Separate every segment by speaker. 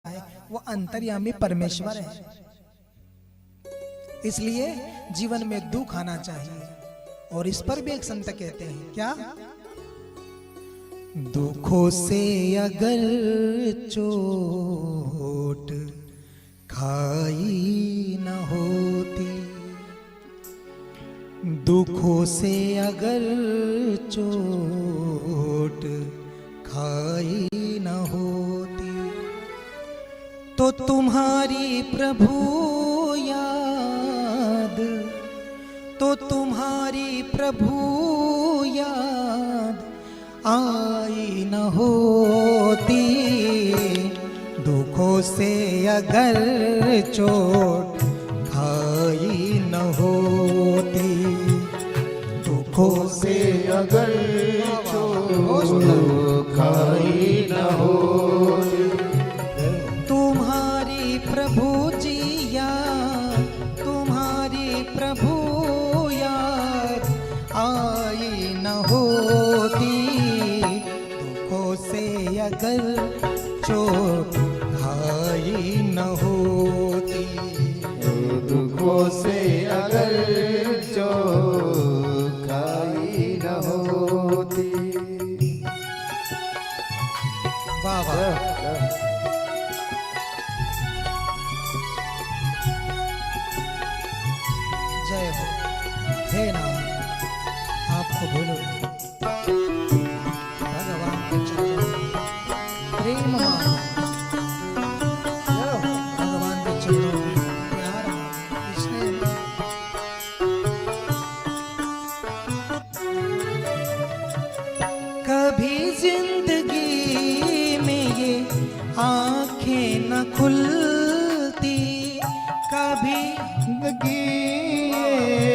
Speaker 1: है वो अंतर्यामी परमेश्वर है। इसलिए जीवन में दुख आना चाहिए। और इस पर भी एक संत कहते हैं क्या, दुखों से अगर चोट खाई न होती, दुखों से अगर चोट खाई न होती, तो तुम्हारी प्रभु याद, तो तुम्हारी प्रभु याद आई न होती, दुखों से अगर चोट खाई न होती,
Speaker 2: दुखों से अगर चोट खाई न होती,
Speaker 1: तुम्हारी प्रभु जी याद, तुम्हारी प्रभु याद आई न होती, दुखों से अगर चोट खाई न होती,
Speaker 2: दुखों से अगर चोट खाई न होती।
Speaker 1: वाह वाह, जय हो हे नाम, आपको बोलो भगवान के चरणों में प्रेम मानो, भगवान के चरणों में प्यार मानो, स्नेह मानो। कभी जिंदगी में ये आंखें न खुलती, कभी
Speaker 2: जिंदगी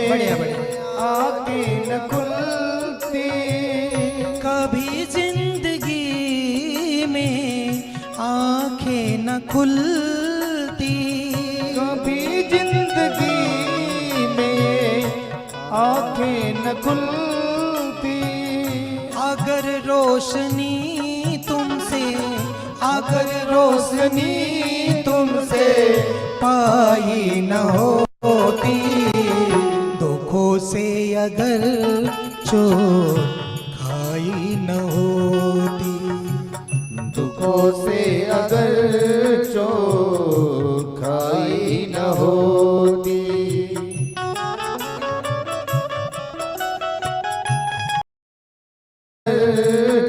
Speaker 1: बढ़िया बढ़िया,
Speaker 2: आगे न खुलती,
Speaker 1: कभी जिंदगी में आंखें न खुलती,
Speaker 2: कभी जिंदगी में आंखें न खुलती,
Speaker 1: अगर रोशनी तुमसे, अगर रोशनी तुमसे पाई न होती, दुखों से अगर चोट खाई न होती,
Speaker 2: दुखों से अगर चोट खाई न होती,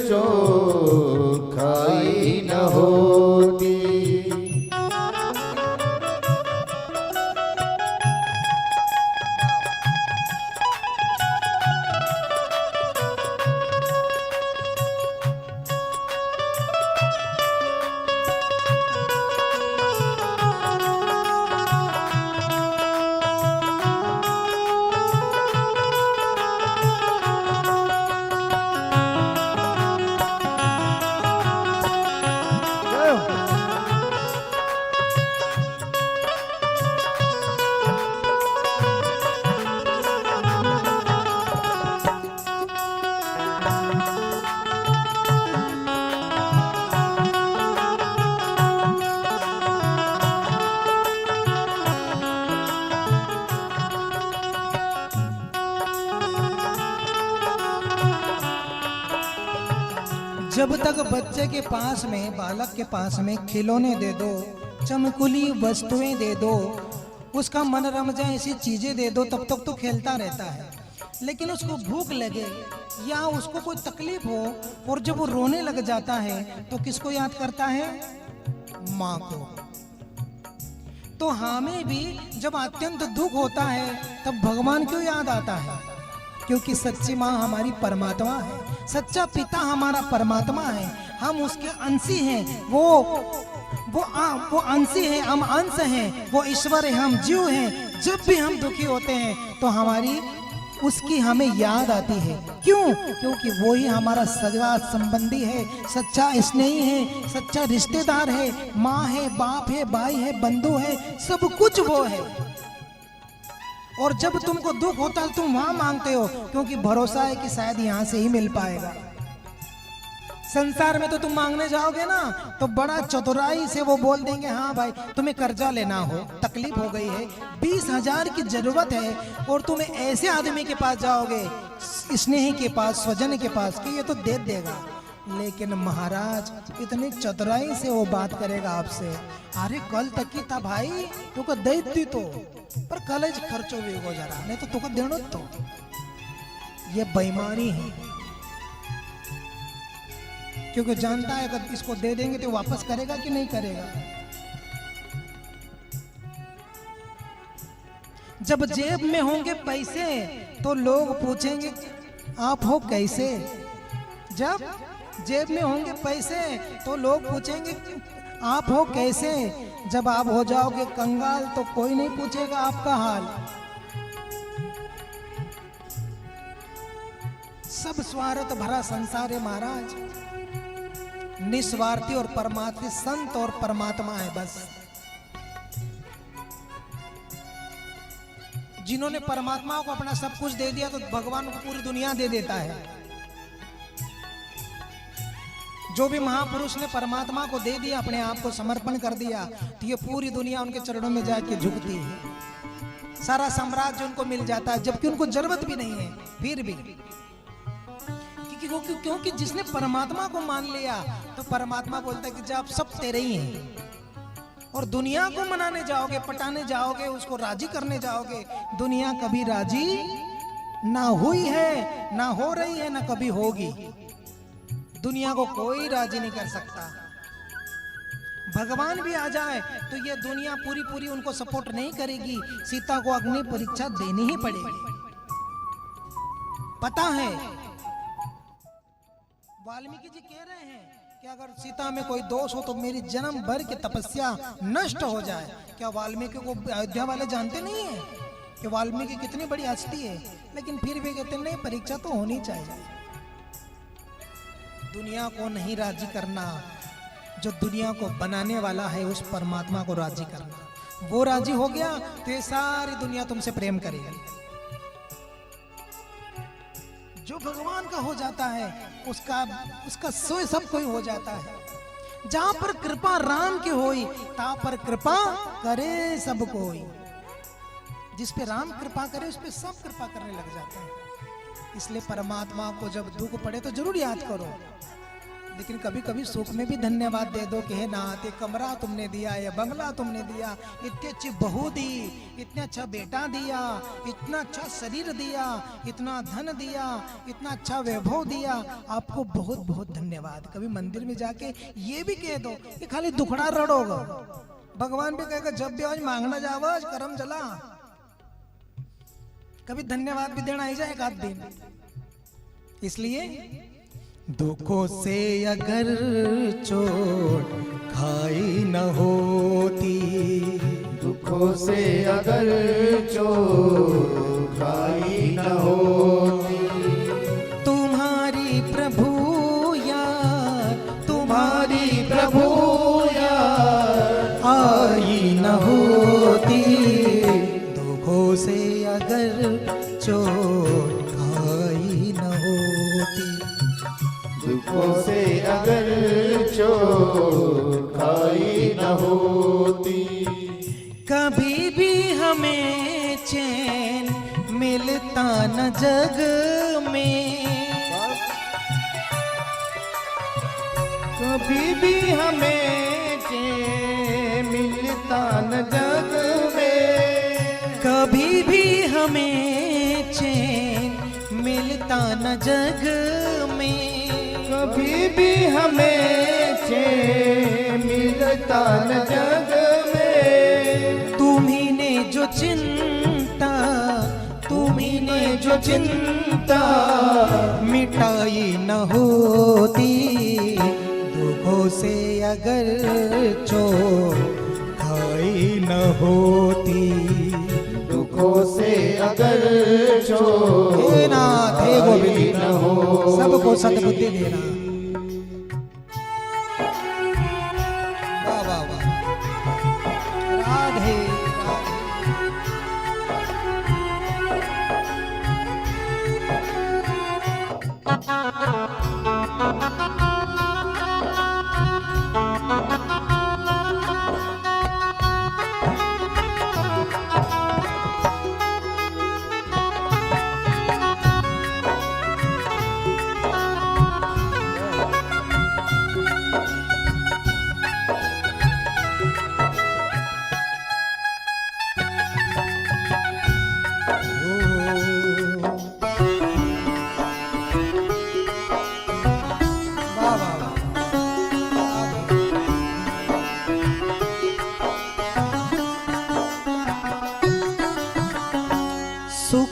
Speaker 2: चोट खाई न होती।
Speaker 1: जब तक बच्चे के पास में, बालक के पास में खिलौने दे दो, चमकुली वस्तुएं दे दो, उसका मन रम जाए ऐसी चीजें दे दो, तब तक तो खेलता रहता है। लेकिन उसको भूख लगे या उसको कोई तकलीफ हो और जब वो रोने लग जाता है तो किसको याद करता है? माँ को। तो हमें भी जब अत्यंत दुख होता है तब भगवान क्यों याद आता है? क्योंकि सच्ची माँ हमारी परमात्मा है, सच्चा पिता हमारा परमात्मा है, हम उसके अंशी हैं, वो अंशी है, हम अंश हैं, वो ईश्वर है, हम जीव हैं। जब भी हम दुखी होते हैं तो हमारी उसकी हमें याद आती है। क्यों? क्योंकि वो ही हमारा सगा संबंधी है, सच्चा स्नेही है, सच्चा रिश्तेदार है, माँ है, बाप है, भाई है, बंधु है, सब कुछ वो है। और जब तुमको दुख होता है तुम वहां मांगते हो, क्योंकि भरोसा है कि शायद यहाँ से ही मिल पाएगा। संसार में तो तुम मांगने जाओगे ना तो बड़ा चतुराई से वो बोल देंगे, हाँ भाई तुम्हें कर्जा लेना हो, तकलीफ हो गई है, 20,000 की जरूरत है, और तुम ऐसे आदमी के पास जाओगे, स्नेही के पास, स्वजन के पास, कि ये तो दे देगा। लेकिन महाराज इतनी चतुराई से वो बात करेगा आपसे, अरे कल तक की था भाई, तुका दैती तो पर कल खर्चो भी हो जरा, नहीं तो तुका देनो तो। ये बेईमानी है, क्योंकि जानता है अगर इसको दे देंगे तो वापस करेगा कि नहीं करेगा। जब जेब में होंगे पैसे तो लोग पूछेंगे आप हो कैसे। जब जेब में होंगे पैसे तो लोग पूछेंगे आप हो कैसे। जब आप हो जाओगे कंगाल तो कोई नहीं पूछेगा आपका हाल। सब स्वार्थ भरा संसार है महाराज, निस्वार्थी और परमार्थी संत और परमात्मा है बस। जिन्होंने परमात्मा को अपना सब कुछ दे दिया तो भगवान को पूरी दुनिया दे देता है। जो भी महापुरुष ने परमात्मा को दे दिया, अपने आप को समर्पण कर दिया, तो ये पूरी दुनिया उनके चरणों में जाके झुकती है। सारा साम्राज्य उनको मिल जाता है, जबकि उनको जरूरत भी नहीं है फिर भी। क्योंकि जिसने परमात्मा को मान लिया तो परमात्मा बोलता है कि जब सब तेरे ही हैं। और दुनिया को मनाने जाओगे, पटाने जाओगे, उसको राजी करने जाओगे, दुनिया कभी राजी ना हुई है, ना हो रही है, ना कभी होगी। दुनिया को कोई राजी नहीं कर सकता। भगवान भी आ जाए तो ये दुनिया पूरी पूरी उनको सपोर्ट नहीं करेगी। सीता को अग्नि परीक्षा देनी ही पड़ेगी। पता है वाल्मीकि जी कह रहे हैं कि अगर सीता में कोई दोष हो तो मेरी जन्म भर की तपस्या नष्ट हो जाए। क्या वाल्मीकि को अयोध्या वाले जानते नहीं है कि वाल्मीकि कितनी बड़ी हस्ती है? लेकिन फिर भी कहते नहीं, परीक्षा तो होनी चाहिए। दुनिया को नहीं राजी करना, जो दुनिया को बनाने वाला है उस परमात्मा को राजी करना। वो राजी हो गया तो ये सारी दुनिया तुमसे प्रेम करेगी। जो भगवान का हो जाता है उसका सोए सब कोई हो जाता है। जहां पर कृपा राम की होई ता पर कृपा करे सब कोई। जिस पे राम कृपा करे उस पे सब कृपा करने लग जाते हैं। इसलिए परमात्मा को जब दुख पड़े तो जरूर याद करो, लेकिन कभी कभी सुख में भी धन्यवाद दे दो कि हे नाथ, ये कमरा तुमने दिया, ये बंगला तुमने दिया, इतनी अच्छी बहू दी, इतना अच्छा बेटा दिया, इतना अच्छा शरीर दिया, इतना धन दिया, इतना अच्छा वैभव दिया, आपको बहुत बहुत धन्यवाद। कभी मंदिर में जाके ये भी कह दो कि खाली दुखड़ा रड़ोगा, भगवान भी कहेगा जब भी आज मांगना जाओ करम चला। कभी धन्यवाद भी देना ही जाए एक आध दिन। इसलिए दुखों से अगर चोट खाई न होती,
Speaker 2: दुखों से अगर चोट खाई न होती,
Speaker 1: तुम्हारी प्रभु यार,
Speaker 2: तुम्हारी प्रभु यार
Speaker 1: आई न होती। दुखों से अगर चोट खाई न होती,
Speaker 2: दुखों से अगर चोट खाई न होती,
Speaker 1: कभी भी हमें चैन मिलता न जग में।
Speaker 2: कभी भी हमें चैन मिलता न जग में,
Speaker 1: कभी भी हमें चैन मिलता न जग में।
Speaker 2: कभी भी हमें चैन मिलता न जग में।
Speaker 1: तुम्ही ने जो चिंता, तुम्ही ने जो चिंता मिटाई न होती। दुखों से अगर चोट खाई न होती,
Speaker 2: दुखों से अगर चोट
Speaker 1: हे नाथ हे गोविंद
Speaker 2: न हो,
Speaker 1: सबको सद्बुद्धि देना। वाह वाह वाह, राधे राधे।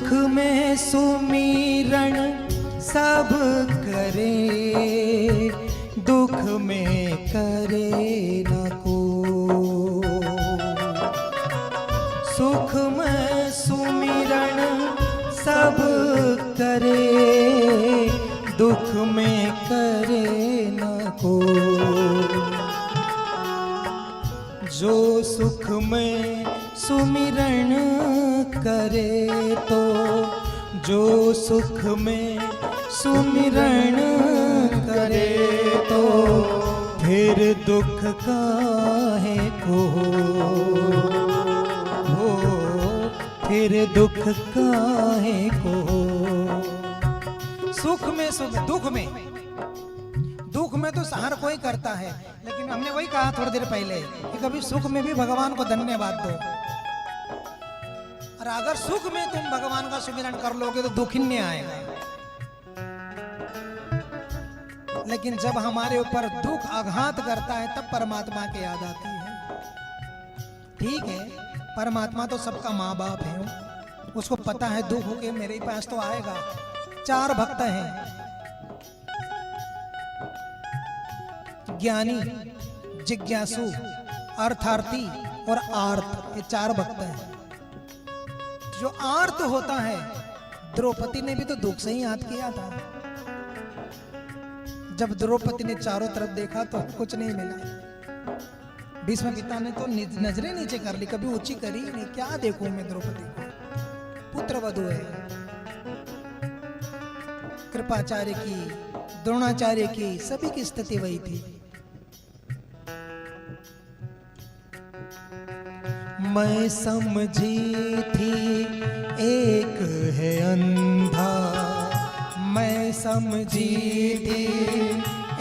Speaker 1: सुख में सुमिरन सब करे, दुख में करे न को। सुख में सुमिरन सब करे, दुख में करे न को। जो सुख में सुमिरन करे तो, जो सुख में सुमिरन करे तो, फिर दुख काहे को हो, फिर दुख काहे को। सुख में दुख में, दुख में तो हर कोई करता है, लेकिन हमने वही कहा थोड़ी देर पहले कि कभी सुख में भी भगवान को धन्यवाद दो। और अगर सुख में तुम भगवान का सुमिरन कर लोगे तो दुख ही नहीं आएगा। लेकिन जब हमारे ऊपर दुख आघात करता है तब परमात्मा की याद आती है। ठीक है, परमात्मा तो सबका माँ बाप है, उसको पता है दुख होके मेरे पास तो आएगा। 4 भक्त हैं, ज्ञानी, जिज्ञासु, अर्थार्थी और आर्त। ये 4 भक्त हैं। जो आर्त होता है, द्रौपदी ने भी तो दुख से ही याद किया था। जब द्रौपदी ने चारों तरफ देखा तो कुछ नहीं मिला। भीष्म पिता ने तो नजरें नीचे कर ली, कभी ऊंची करी नहीं। क्या देखूं मैं द्रौपदी को, पुत्रवधू है। कृपाचार्य की, द्रोणाचार्य की, सभी की स्थिति वही थी। मैं समझी थी एक है अंधा, मैं समझी थी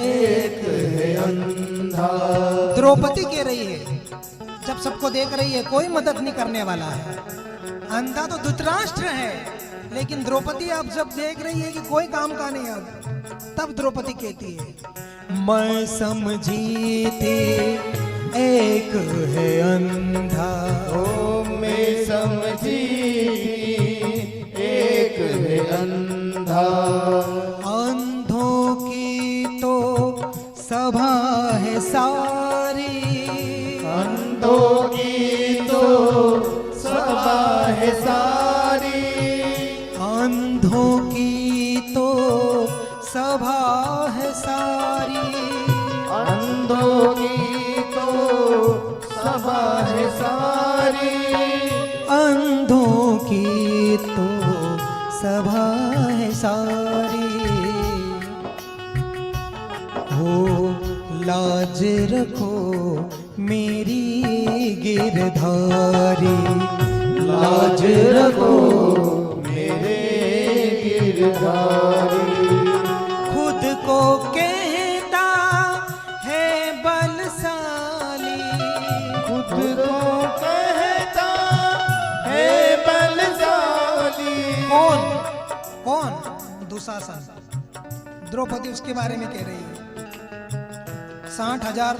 Speaker 1: एक है अंधा। द्रौपदी कह रही है, जब सबको देख रही है कोई मदद नहीं करने वाला है। अंधा तो धृतराष्ट्र है, लेकिन द्रौपदी अब जब देख रही है कि कोई काम का नहीं, अब तब द्रौपदी कहती है मैं समझी थी एक है अंधा।
Speaker 2: ओ मैं समझी एक है अंधा।
Speaker 1: अंधों की तो सभा है सारी,
Speaker 2: अंधों की तो सभा है सारी।
Speaker 1: अंधों की तो सभा है सारी।
Speaker 2: अंधों की सभा है सारी।
Speaker 1: अंधों की तो सभा है सारी। हो लाज रखो मेरी गिरधारी,
Speaker 2: लाज रखो मेरे गिरधारी।
Speaker 1: खुद को कहता है बलशाली,
Speaker 2: खुद को कहता है बलशाली।
Speaker 1: कौन कौन? दुशासन। द्रौपदी उसके बारे में कह रही है 60,000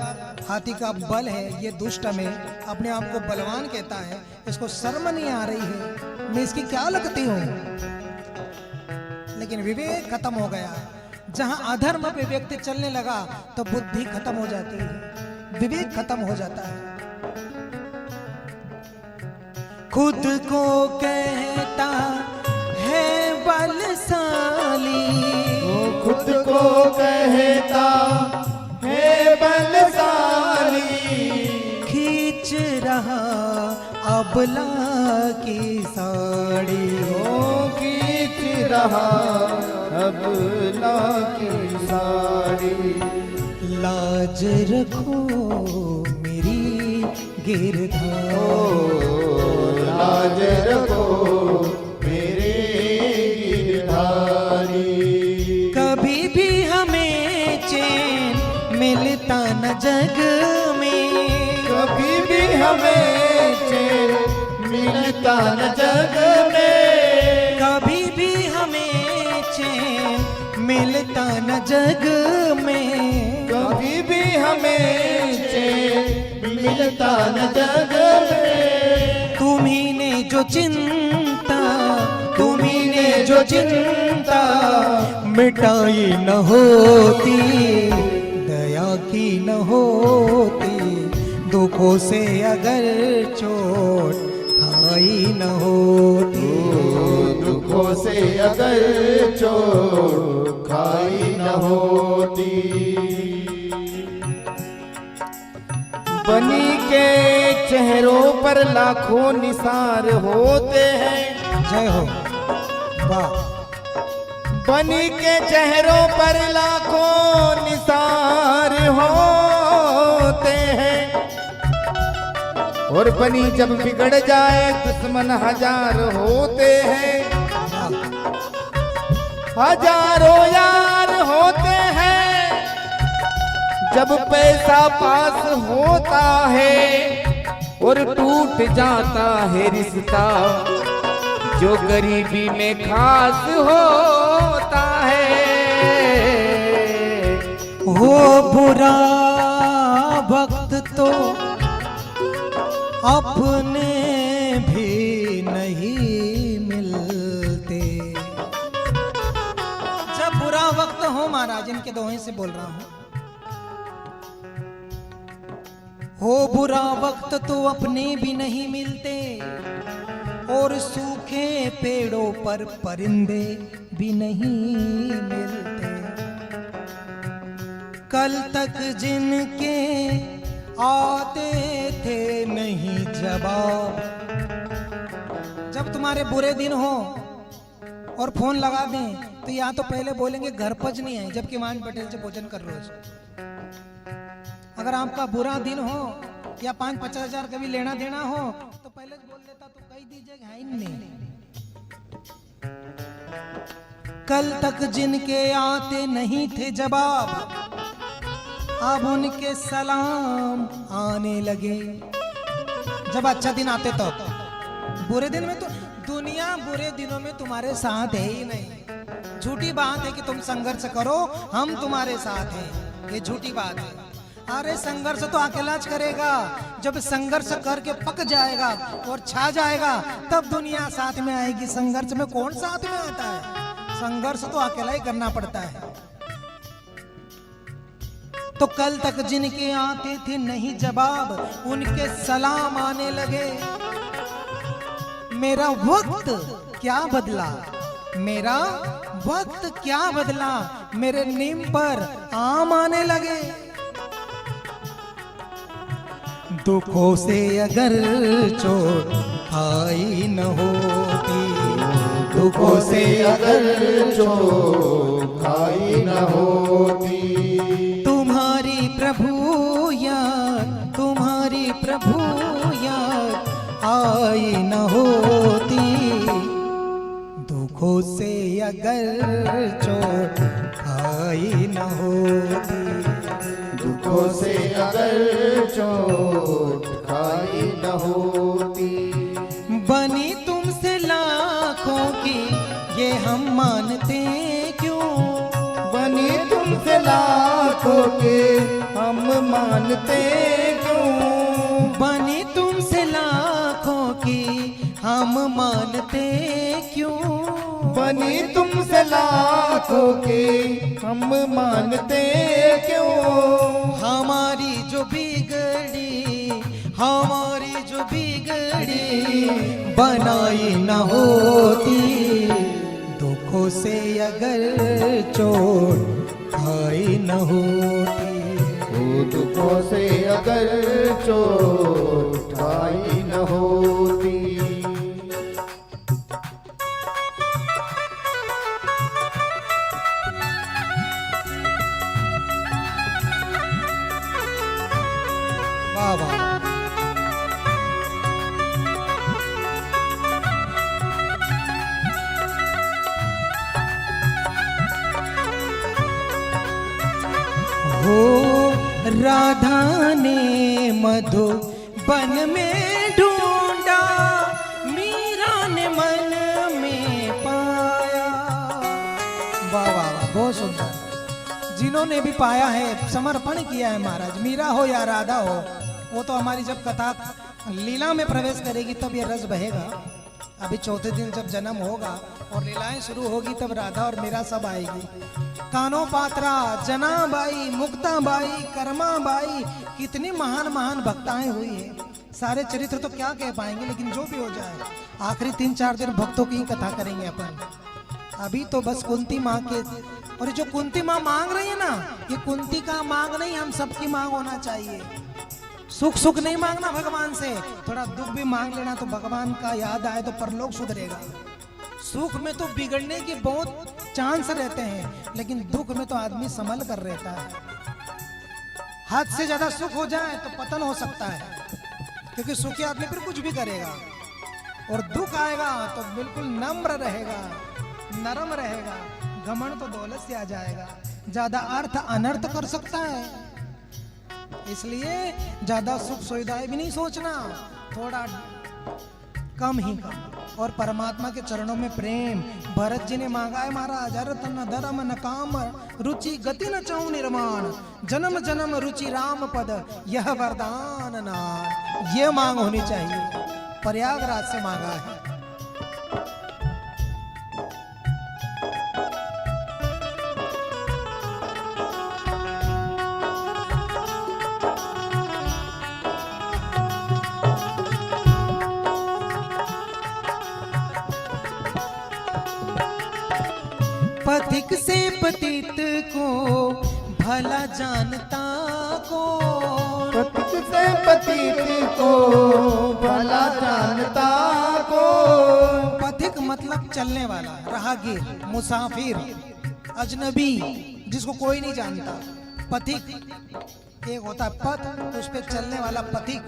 Speaker 1: हाथी का बल है, ये दुष्ट में अपने आप को बलवान कहता है। इसको शर्म नहीं आ रही है, मैं इसकी क्या लगती हूँ। लेकिन विवेक खत्म हो गया। जहां अधर्म पे व्यक्ति चलने लगा तो बुद्धि खत्म हो जाती है, विवेक खत्म हो जाता है। खुद को कहता है बलशाली,
Speaker 2: वो खुद को कहता है बलशाली।
Speaker 1: खींच रहा अबला की साड़ी,
Speaker 2: वो खींच रहा अबला की साड़ी।
Speaker 1: लाज रखो मेरी गिरधारी,
Speaker 2: लाज रखो मेरे गिरधारी।
Speaker 1: कभी भी हमें चैन मिलता न जग में,
Speaker 2: कभी भी हमें चैन मिलता न जग में।
Speaker 1: कभी भी हमें चैन मिलता न जग में।
Speaker 2: कभी भी हमें चैन मिलता न जग में।
Speaker 1: तुम्ही ने जो चिंता, तुम्ही
Speaker 2: जो चिंता
Speaker 1: मिटाई न होती, दया की न होती, दुखों से अगर चोट खाई न होती।
Speaker 2: दुखों से अगर चोट खाई न होती। बनी के चेहरों पर लाखों निसार होते हैं।
Speaker 1: जय हो, वाह।
Speaker 2: बनी के चेहरों पर लाखों निसार होते हैं, और बनी जब बिगड़ जाए दुश्मन हजार होते हैं। हजारों यार होते हैं, जब पैसा पास होता है, और टूट जाता है रिश्ता जो गरीबी में खास होता है।
Speaker 1: हो बुरा वक्त तो अपने भी नहीं मिलते। जब बुरा वक्त हो, महाराज इनके दोहे से बोल रहा हूं, हो बुरा वक्त तो अपने भी नहीं मिलते, और सूखे पेड़ों पर परिंदे भी नहीं मिलते। कल तक जिनके आते थे नहीं जवाब, जब तुम्हारे बुरे दिन हो और फोन लगा दें तो या तो पहले बोलेंगे घर पच नहीं है, जबकि मान पटेल से भोजन कर रोज। अगर आपका बुरा दिन हो या 5-50 हजार कभी लेना देना हो तो पहले बोल देता तो कह दीजिए है ही नहीं। कल तक जिनके आते नहीं थे जवाब, अब उनके सलाम आने लगे। जब अच्छा दिन आते तो, बुरे दिन में तो दुनिया बुरे दिनों में तुम्हारे साथ है ही नहीं। झूठी बात है कि तुम संघर्ष करो हम तुम्हारे साथ हैं, ये झूठी बात है। अरे संघर्ष तो अकेला करेगा, जब संघर्ष करके पक जाएगा और छा जाएगा तब दुनिया साथ में आएगी। संघर्ष में कौन साथ में आता है? संघर्ष तो अकेला ही करना पड़ता है। तो कल तक जिनके आते थे नहीं जवाब, उनके सलाम आने लगे। मेरा वक्त क्या बदला, मेरा वक्त क्या बदला, मेरे नीम पर आम आने लगे। दुखों से अगर चोट खाई न होती,
Speaker 2: दुखों से अगर चोट खाई न होती।
Speaker 1: तुम्हारी प्रभु याद, तुम्हारी प्रभु याद आई न होती। दुखों से अगर चोट खाई न होती,
Speaker 2: दुखों से अगर चोट खाई न होती।
Speaker 1: बनी तुमसे लाखों की ये हम मानते क्यों,
Speaker 2: बनी तुमसे लाखों के हम मानते क्यों।
Speaker 1: बनी तुमसे लाखों की हम मानते क्यों।
Speaker 2: बनी तुमसे लाखों के हम मानते क्यों।
Speaker 1: हमारी जो बिगड़ी, हमारी जो बिगड़ी बनाई न होती। दुखों से अगर चोट खाई न होती,
Speaker 2: ओ दुखों से अगर चोट खाई न होती।
Speaker 1: वाह वाह। हो राधा ने मधुबन में ढूंढा, मीरा ने मन में पाया। वाह वाह वाह, बहुत सुंदर। जिन्होंने भी पाया है, समर्पण किया है महाराज, मीरा हो या राधा हो, वो तो हमारी जब कथा लीला में प्रवेश करेगी तब ये रस बहेगा। अभी चौथे दिन जब जन्म होगा और लीलाएं शुरू होगी तब राधा और मीरा सब आएगी। कानो पात्रा, जनाबाई, मुक्ताबाई, कर्माबाई, कितनी महान महान भक्ताएं हुई है। सारे चरित्र तो क्या कह पाएंगे, लेकिन जो भी हो जाए आखिरी 3-4 दिन भक्तों की ही कथा करेंगे अपन। अभी तो बस कुंती माँ के, और जो कुंती माँ मांग रही है ना, ये कुंती का मांग नहीं, हम सबकी मांग होना चाहिए। सुख सुख नहीं मांगना भगवान से, थोड़ा दुख भी मांग लेना तो भगवान का याद आए तो परलोक सुधरेगा। सुख में तो बिगड़ने के बहुत चांस रहते हैं, लेकिन दुख में तो आदमी संभल कर रहता है। हद से ज्यादा सुख हो जाए तो पतन हो सकता है, क्योंकि सुखी आदमी फिर कुछ भी करेगा, और दुख आएगा तो बिल्कुल नम्र रहेगा, नरम रहेगा। घमंड तो दौलत से आ जाएगा, ज्यादा अर्थ अनर्थ कर सकता है। इसलिए ज्यादा सुख सुविधाएं भी नहीं सोचना, थोड़ा कम ही कम। और परमात्मा के चरणों में प्रेम। भरत जी ने मांगा है महाराज, अर्थ न धर्म न काम रुचि गति न चाहूं निर्माण, जन्म जन्म रुचि राम पद यह वरदान नाम। ये मांग होनी चाहिए। प्रयागराज से मांगा है। पथिक से पतित को भला जानता को,
Speaker 2: पथिक से पतित को भला जानता को।
Speaker 1: पथिक मतलब चलने वाला, राहगीर, मुसाफिर, अजनबी, जिसको कोई नहीं जानता। पथिक एक होता है पथ, उस पे चलने वाला पथिक,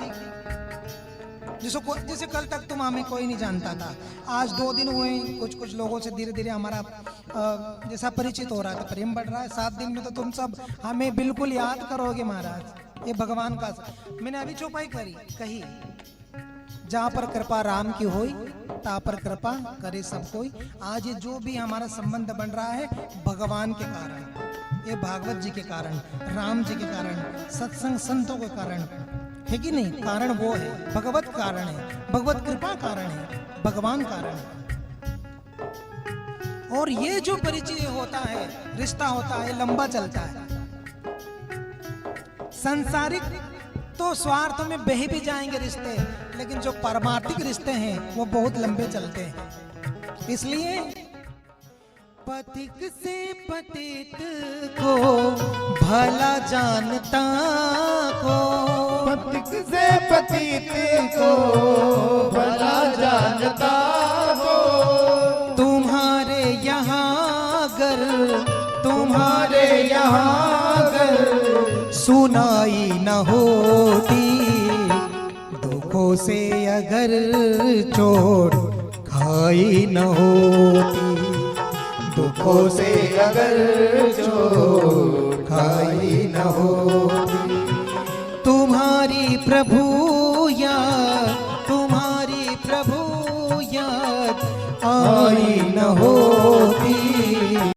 Speaker 1: जिसको जैसे कल तक तुम हमें कोई नहीं जानता था, आज 2 दिन हुए कुछ कुछ लोगों से धीरे धीरे हमारा जैसा परिचित हो रहा था, प्रेम बढ़ रहा है। 7 दिन में तो तुम सब हमें बिल्कुल याद करोगे महाराज। ये भगवान का, मैंने अभी चौपाई कही, जहाँ पर कृपा राम की होई ता पर कृपा करे सब कोई। आज ये जो भी हमारा संबंध बन रहा है भगवान के कारण, ये भागवत जी के कारण, राम जी के कारण, सत्संग संतों के कारण है कि नहीं? कारण वो है, भगवत कारण है, भगवत कृपा कारण है, भगवान कारण है। और ये जो परिचय होता है, रिश्ता होता है, लंबा चलता है। सांसारिक तो स्वार्थ में बह भी जाएंगे रिश्ते, लेकिन जो परमार्थिक रिश्ते हैं वो बहुत लंबे चलते हैं। इसलिए पथिक से पतित को भला जानता को,
Speaker 2: पथिक से पतित को भला जानता को।
Speaker 1: तुम्हारे यहाँ अगर,
Speaker 2: तुम्हारे यहाँ अगर
Speaker 1: सुनाई न होती, दुखों से अगर चोट खाई न होती,
Speaker 2: दुखों से अगर चोट खाई न होती।
Speaker 1: तुम्हारी प्रभु याद, तुम्हारी प्रभु याद आई न हो